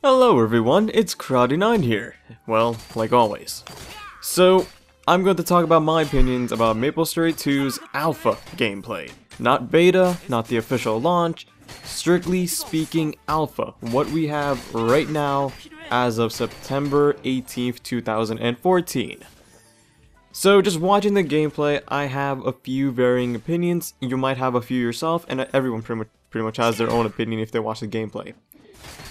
Hello everyone, it's KraDeNine here. Well, like always. So, I'm going to talk about my opinions about MapleStory 2's alpha gameplay. Not beta, not the official launch, strictly speaking alpha. What we have right now as of September 18th, 2014. So just watching the gameplay, I have a few varying opinions. You might have a few yourself, and everyone pretty much has their own opinion if they watch the gameplay.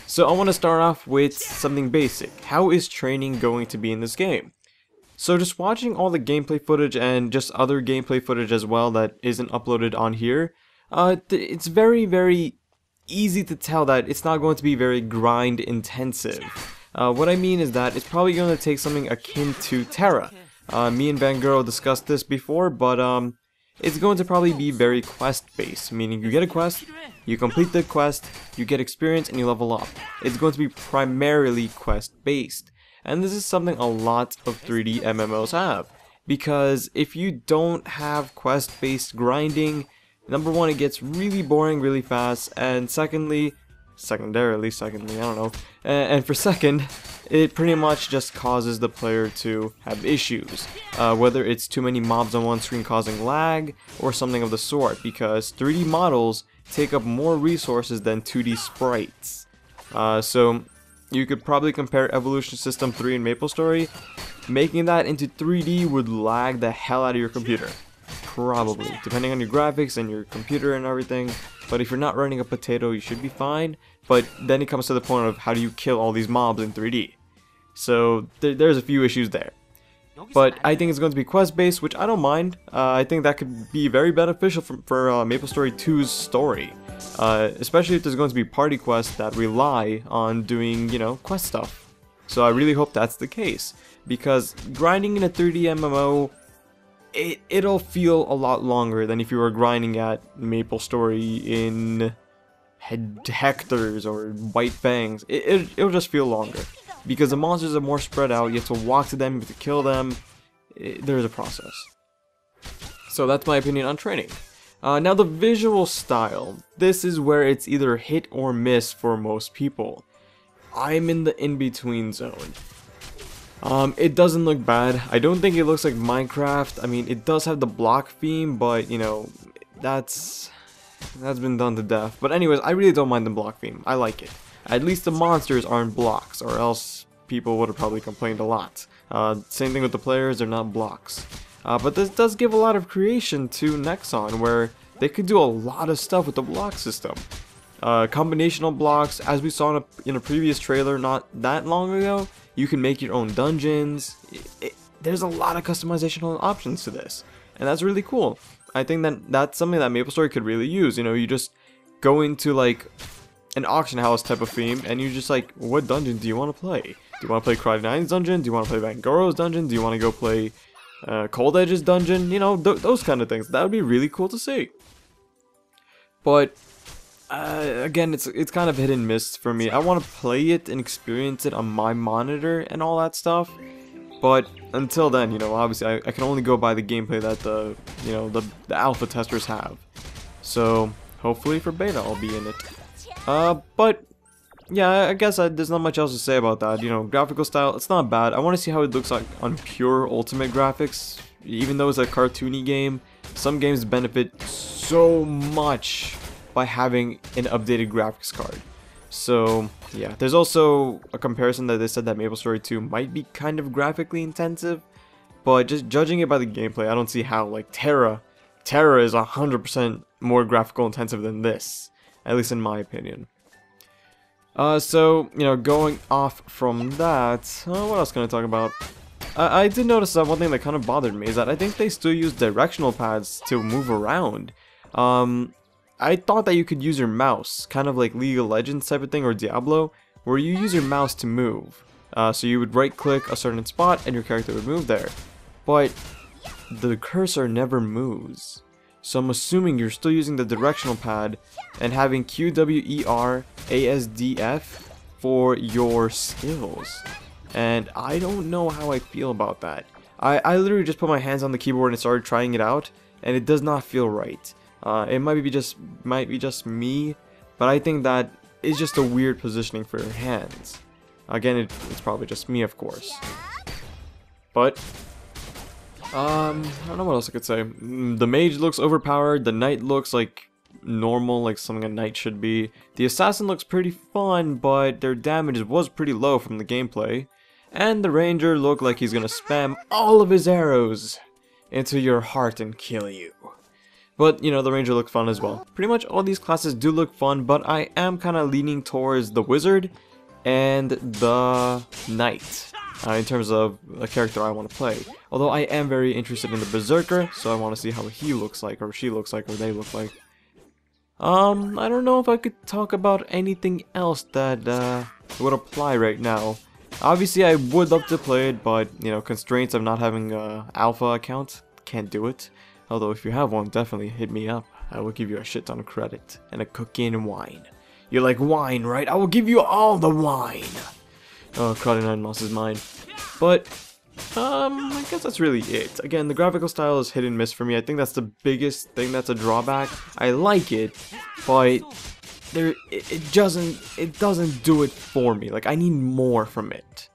So I want to start off with something basic. How is training going to be in this game? So just watching all the gameplay footage and just other gameplay footage as well that isn't uploaded on here, it's very easy to tell that it's not going to be very grind intensive. What I mean is that it's probably going to take something akin to Terra. Me and Van Gogh discussed this before, but it's going to probably be very quest-based, meaning you get a quest, you complete the quest, you get experience, and you level up. It's going to be primarily quest-based, and this is something a lot of 3D MMOs have, because if you don't have quest-based grinding, number one, it gets really boring really fast, and secondarily, I don't know, and for second, it pretty much just causes the player to have issues, whether it's too many mobs on one screen causing lag, or something of the sort, because 3D models take up more resources than 2D sprites. So, you could probably compare Evolution System 3 and MapleStory. Making that into 3D would lag the hell out of your computer. Probably, depending on your graphics and your computer and everything. But if you're not running a potato, you should be fine. But then it comes to the point of how do you kill all these mobs in 3D. So there's a few issues there. But I think it's going to be quest-based, which I don't mind. I think that could be very beneficial for MapleStory 2's story. Especially if there's going to be party quests that rely on doing, quest stuff. So I really hope that's the case. Because grinding in a 3D MMO, it'll feel a lot longer than if you were grinding at MapleStory in Hectors or White Fangs. It'll just feel longer. Because the monsters are more spread out, you have to walk to them, you have to kill them. There's a process. So that's my opinion on training. Now the visual style. This is where it's either hit or miss for most people. I'm in the in-between zone. It doesn't look bad. I don't think it looks like Minecraft. I mean, it does have the block theme, but, that's been done to death. But anyways, I really don't mind the block theme. I like it. At least the monsters aren't blocks, or else people would have probably complained a lot. Same thing with the players, they're not blocks. But this does give a lot of creation to Nexon, where they could do a lot of stuff with the block system. Combinational blocks, as we saw in a previous trailer not that long ago, you can make your own dungeons. There's a lot of customizational options to this, and that's really cool. I think that's something that MapleStory could really use. You just go into like an auction house type of theme, and you just like, what dungeon do you want to play? Do you want to play KraDeNine's dungeon? Do you want to play Van Gogh's dungeon? Do you want to go play Cold Edge's dungeon? Those kind of things. That would be really cool to see. But again, it's kind of hit and miss for me. I want to play it and experience it on my monitor and all that stuff. But until then, obviously I can only go by the gameplay that the alpha testers have. So hopefully for beta I'll be in it. But yeah, I guess there's not much else to say about that. Graphical style, it's not bad. I want to see how it looks like on pure ultimate graphics. Even though it's a cartoony game, some games benefit so much by having an updated graphics card. So yeah, there's also a comparison that they said that MapleStory 2 might be kind of graphically intensive, but just judging it by the gameplay, I don't see how. Like Terra is 100% more graphical intensive than this, at least in my opinion. So going off from that, what else can I talk about? I did notice that one thing that kind of bothered me is that I think they still use directional pads to move around. I thought that you could use your mouse, kind of like League of Legends type of thing, or Diablo, where you use your mouse to move. So you would right click a certain spot and your character would move there. But the cursor never moves. So I'm assuming you're still using the directional pad and having QWER ASDF for your skills. And I don't know how I feel about that. I literally just put my hands on the keyboard and started trying it out, and it does not feel right. It might be just me, but I think that is just a weird positioning for your hands. Again, it's probably just me, of course. But I don't know what else I could say. The mage looks overpowered. The knight looks like normal, like something a knight should be. The assassin looks pretty fun, but their damage was pretty low from the gameplay. And the ranger looked like he's gonna spam all of his arrows into your heart and kill you. But, you know, the ranger looked fun as well. Pretty much all these classes do look fun, but I am kind of leaning towards the wizard and the knight in terms of a character I want to play. Although I am very interested in the berserker, so I want to see how he looks like, or she looks like, or they look like. I don't know if I could talk about anything else that would apply right now. Obviously, I would love to play it, but, you know, constraints of not having an alpha account, can't do it. Although, if you have one, definitely hit me up. I will give you a shit ton of credit, and a cookie and wine. You like wine, right? I will give you all the wine! Oh, KraDeNine lost his mind. But, I guess that's really it. Again, the graphical style is hit and miss for me. I think that's the biggest thing that's a drawback. I like it, but it doesn't do it for me. Like, I need more from it.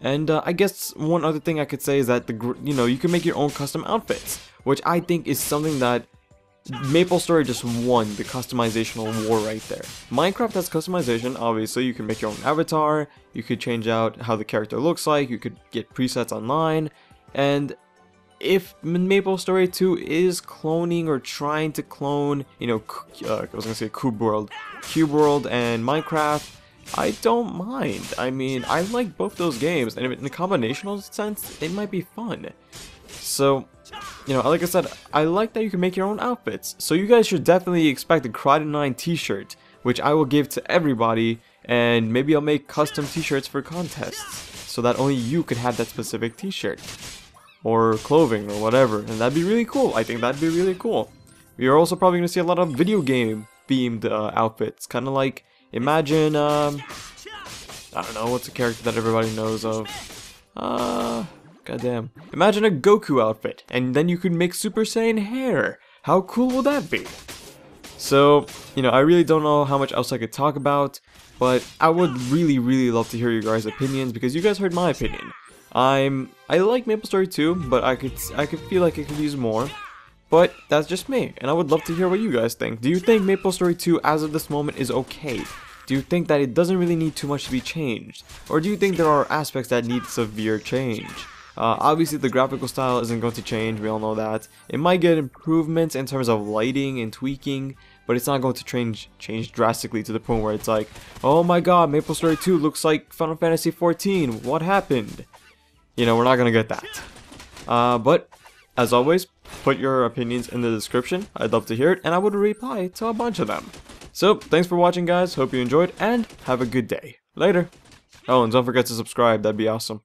And I guess one other thing I could say is that you can make your own custom outfits, which I think is something that MapleStory just won the customizational war right there. Minecraft has customization, obviously. You can make your own avatar, you could change out how the character looks like, you could get presets online, and if MapleStory 2 is cloning or trying to clone, you know, I was gonna say Cube World and Minecraft, I don't mind. I mean, I like both those games, and in a combinational sense, it might be fun. So, you know, like I said, I like that you can make your own outfits. So you guys should definitely expect a KraDeNine t-shirt, which I will give to everybody, and maybe I'll make custom t-shirts for contests, so that only you could have that specific t-shirt, or clothing, or whatever, and that'd be really cool. I think that'd be really cool. You're also probably going to see a lot of video game themed outfits, kind of like, imagine, I don't know, what's a character that everybody knows of? Goddamn. Imagine a Goku outfit, and then you could make Super Saiyan hair. How cool will that be? So, you know, I really don't know how much else I could talk about, but I would really love to hear your guys' opinions, because you guys heard my opinion. I like MapleStory 2, but I could feel like I could use more. But that's just me, and I would love to hear what you guys think. Do you think MapleStory 2 as of this moment is okay? Do you think that it doesn't really need too much to be changed? Or do you think there are aspects that need severe change? Obviously the graphical style isn't going to change, we all know that. It might get improvements in terms of lighting and tweaking, but it's not going to change drastically to the point where it's like, oh my god, MapleStory 2 looks like Final Fantasy 14, what happened? You know, we're not gonna get that. But, as always, put your opinions in the description, I'd love to hear it, and I would reply to a bunch of them. So, thanks for watching guys, hope you enjoyed, and have a good day. Later! Oh, and don't forget to subscribe, that'd be awesome.